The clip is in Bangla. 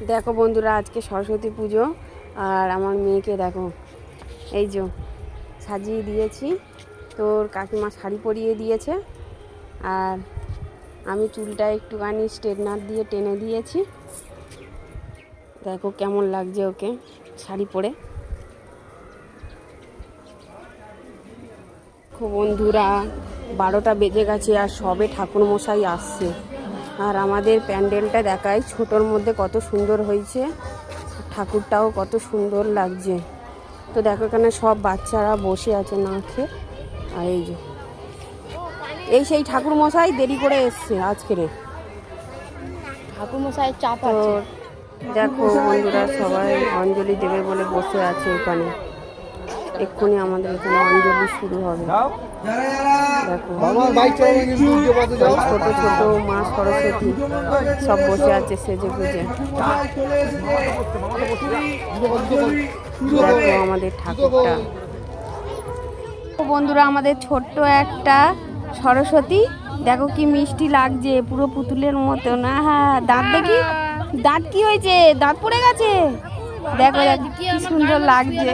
দেখো বন্ধুরা, আজকে সরস্বতী পুজো আর আমার মেয়েকে দেখো এই যে সাজিয়ে দিয়েছি। তোর কাকিমা শাড়ি পরিয়ে দিয়েছে আর আমি চুলটা একটুখানি স্ট্রেটনার দিয়ে টেনে দিয়েছি। দেখো কেমন লাগছে ওকে শাড়ি পরে। বন্ধুরা 12টা বেজে গেছে আর সবে ঠাকুরমশাই আসছে। আর আমাদের প্যান্ডেলটা দেখাই, ছোটোর মধ্যে কত সুন্দর হয়েছে, ঠাকুরটাও কত সুন্দর লাগছে। তো দেখো এখানে সব বাচ্চারা বসে আছে না খেয়ে। আর এই যে সেই ঠাকুরমশাই দেরি করে এসছে আজকের। ঠাকুরমশাইয়ের চাপ তো দেখো বন্ধুরা, সবাই অঞ্জলি দেবে বলে বসে আছে এখানে। এক্ষুনি আমাদের এখানে অঞ্জলি শুরু হবে। দেখো ছোট ছোট মা সরস্বতী সব বসে আছে সেজে গুজে। দেখো আমাদের ঠাকুরটা। বন্ধুরা, আমাদের ছোট্ট একটা সরস্বতী দেখো কি মিষ্টি লাগছে, পুরো পুতুলের মতো না। হ্যাঁ, দাঁত দেখি, দাঁত কি হয়েছে, দাঁত পড়ে গেছে। দেখো কি সুন্দর লাগছে।